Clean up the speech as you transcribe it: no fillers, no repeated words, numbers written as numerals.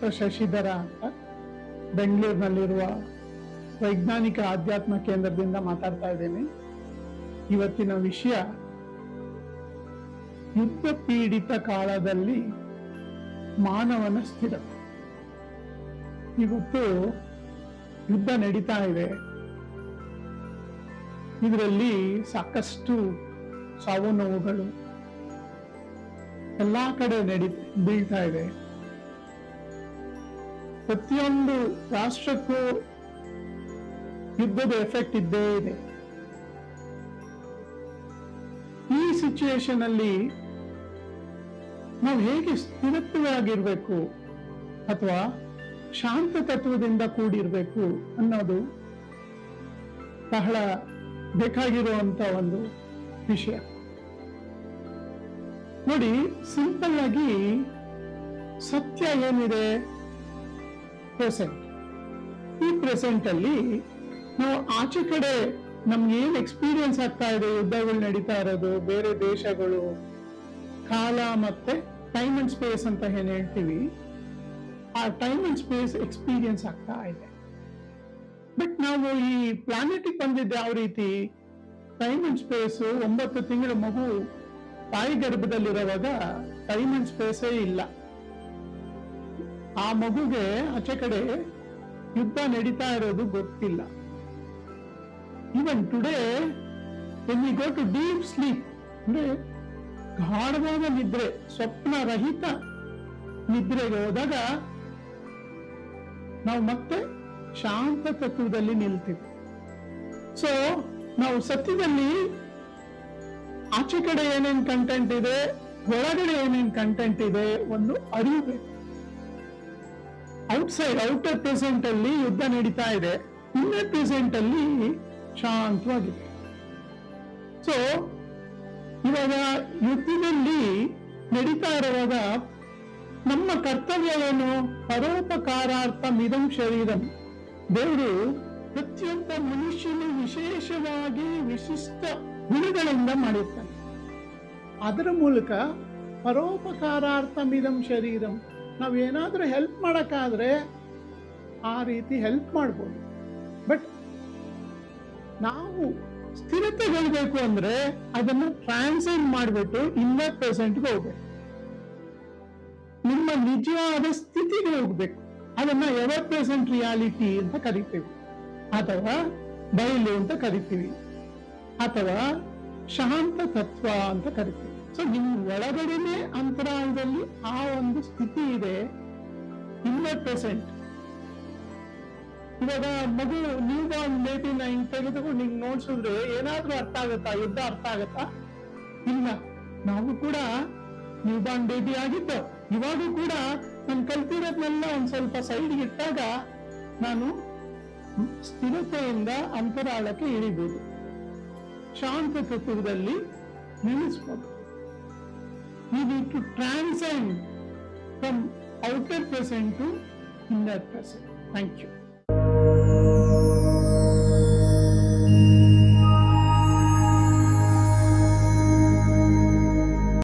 Doctor Shashidhara ಅಂತ ಬೆಂಗಳೂರಿನಲ್ಲಿರುವ ವೈಜ್ಞಾನಿಕ ಆಧ್ಯಾತ್ಮ ಕೇಂದ್ರದಿಂದ ಮಾತಾಡ್ತಾ ಇದ್ದೇನೆ. ಇವತ್ತಿನ ವಿಷಯ ಯುದ್ಧ ಪೀಡಿತ ಕಾಲದಲ್ಲಿ ಮಾನವನ ಸ್ಥಿರತೆ. ಇವತ್ತು ಯುದ್ಧ ನಡೀತಾ ಇದೆ. ಇದರಲ್ಲಿ ಸಾಕಷ್ಟು ಸಾವು ನೋವುಗಳು ಎಲ್ಲಾ ಕಡೆ ಬೀಳ್ತಾ ಇದೆ. ಪ್ರತಿಯೊಂದು ರಾಷ್ಟ್ರಕ್ಕೂ ಯುದ್ಧದ ಎಫೆಕ್ಟ್ ಇದ್ದೇ ಇದೆ. ಈ ಸಿಚುಯೇಷನ್ ಅಲ್ಲಿ ನಾವು ಹೇಗೆ ಸ್ಥಿರತ್ವವಾಗಿರ್ಬೇಕು ಅಥವಾ ಶಾಂತ ತತ್ವದಿಂದ ಕೂಡಿರ್ಬೇಕು ಅನ್ನೋದು ಬಹಳ ಬೇಕಾಗಿರುವಂತ ಒಂದು ವಿಷಯ. ನೋಡಿ, ಸಿಂಪಲ್ ಆಗಿ ಸತ್ಯ ಏನಿದೆ, ಪ್ರೆಸೆಂಟ್. ಈ ಪ್ರೆಸೆಂಟ್ ಅಲ್ಲಿ ನಾವು ಆಚೆ ಕಡೆ ನಮ್ಗೆ ಏನ್ ಎಕ್ಸ್ಪೀರಿಯನ್ಸ್ ಆಗ್ತಾ ಇದೆ, ಯುದ್ಧಗಳು ನಡೀತಾ ಇರೋದು, ಬೇರೆ ದೇಶಗಳು, ಕಾಲ ಮತ್ತೆ ಟೈಮ್ ಅಂಡ್ ಸ್ಪೇಸ್ ಅಂತ ಏನ್ ಹೇಳ್ತೀವಿ, ಆ ಟೈಮ್ ಅಂಡ್ ಸ್ಪೇಸ್ ಎಕ್ಸ್ಪೀರಿಯನ್ಸ್ ಆಗ್ತಾ ಇದೆ. ಬಟ್ ನಾವು ಈ ಪ್ಲಾನೆಟ್ ಬಂದಿದ್ದೆ ಯಾವ ರೀತಿ, ಟೈಮ್ ಅಂಡ್ ಸ್ಪೇಸ್ 9 ತಿಂಗಳ ಮಗು ತಾಯಿ ಗರ್ಭದಲ್ಲಿರುವಾಗ ಟೈಮ್ ಅಂಡ್ ಸ್ಪೇಸೇ ಇಲ್ಲ. ಆ ಮಗುಗೆ ಆಚೆ ಕಡೆ ಯುದ್ಧ ನಡೀತಾ ಇರೋದು ಗೊತ್ತಿಲ್ಲ. Even today when we go to deep sleep, ಅಂದ್ರೆ ಗಾಢವಾದ ನಿದ್ರೆ, ಸ್ವಪ್ನ ರಹಿತ ನಿದ್ರೆಗೆ ಹೋದಾಗ ನಾವು ಮತ್ತೆ ಶಾಂತ ತತ್ವದಲ್ಲಿ ನಿಲ್ತೀವಿ. ಸೊ ನಾವು ಸತ್ಯದಲ್ಲಿ ಆಚೆ ಕಡೆ ಏನೇನ್ ಕಂಟೆಂಟ್ ಇದೆ, ಒಳಗಡೆ ಏನೇನ್ ಕಂಟೆಂಟ್ ಇದೆ ಒಂದು ಅರಿಬೇಕು. ಔಟರ್ ಪ್ರೆಸೆಂಟ್ ಅಲ್ಲಿ ಯುದ್ಧ ನಡೀತಾ ಇದೆ, ಇನ್ನರ್ ಪ್ರೆಸೆಂಟ್ ಅಲ್ಲಿ ಶಾಂತವಾಗಿದೆ. ಸೊ ಇವಾಗ ಯುದ್ಧದಲ್ಲಿ ನಡೀತಾ ಇರುವಾಗ ನಮ್ಮ ಕರ್ತವ್ಯ ಏನು, ಪರೋಪಕಾರಾರ್ಥ ಮಿದಂ ಶರೀರಂ. ದೇವರು ಪ್ರತಿಯೊಬ್ಬ ಮನುಷ್ಯನು ವಿಶೇಷವಾಗಿ ವಿಶಿಷ್ಟ ಗುಣಗಳಿಂದ ಮಾಡಿರ್ತಾನೆ. ಅದರ ಮೂಲಕ ಪರೋಪಕಾರಾರ್ಥ ಮಿದಂ ಶರೀರಂ, ನಾವೇನಾದ್ರೂ ಹೆಲ್ಪ್ ಮಾಡಕ್ಕಾದ್ರೆ ಆ ರೀತಿ ಹೆಲ್ಪ್ ಮಾಡ್ಬೋದು. ಬಟ್ ನಾವು ಸ್ಥಿರತೆಗೊಳ್ಬೇಕು ಅಂದ್ರೆ ಅದನ್ನು ಟ್ರಾನ್ಸೆಂಡ್ ಮಾಡಿಬಿಟ್ಟು ಇನ್ನರ್ ಪ್ರೆಸೆಂಟ್ಗೆ ಹೋಗ್ಬೇಕು. ನಿಮ್ಮ ನಿಜವಾದ ಸ್ಥಿತಿಗೆ ಹೋಗ್ಬೇಕು. ಅದನ್ನ ಎವರ್ ಪ್ರೆಸೆಂಟ್ ರಿಯಾಲಿಟಿ ಅಂತ ಕರಿತೀವಿ, ಅಥವಾ ಬಯಲು ಅಂತ ಕರಿತೀವಿ, ಅಥವಾ ಶಾಂತ ತತ್ವ ಅಂತ ಕರಿತೀವಿ. ಸೊ ನಿಮ್ ಒಳಗಡೆನೆ ಅಂತರಾಳದಲ್ಲಿ ಆ ಒಂದು ಸ್ಥಿತಿ ಇದೆ, ಇನ್ನರ್ ಪ್ರೆಸೆಂಟ್. ಇವಾಗ ಮಗು ನ್ಯೂ ಬಾರ್ನ್ ಬೇಬಿನ ಹಿಂಗ್ ತೆಗೆದುಕೊಂಡು ಹಿಂಗ್ ನೋಡ್ಸಿದ್ರೆ ಏನಾದ್ರೂ ಅರ್ಥ ಆಗತ್ತಾ, ಯುದ್ಧ ಅರ್ಥ ಆಗತ್ತಾ? ಇಲ್ಲ. ನಾವು ಕೂಡ ನ್ಯೂ ಬಾರ್ನ್ ಬೇಬಿ ಆಗಿದ್ದು, ಇವಾಗೂ ಕೂಡ ನಾನು ಕಲ್ತಿರೋದ್ನೆಲ್ಲ ಒಂದ್ ಸ್ವಲ್ಪ ಸೈಡ್ಗೆ ಇಟ್ಟಾಗ ನಾನು ಸ್ಥಿರತೆಯಿಂದ ಅಂತರಾಳಕ್ಕೆ ಇಳಿಬಹುದು, ಶಾಂತ ತತ್ವದಲ್ಲಿ ನಿಲ್ಲಿಸಬಹುದು. We need to transcend from outer present to inner present. Thank you.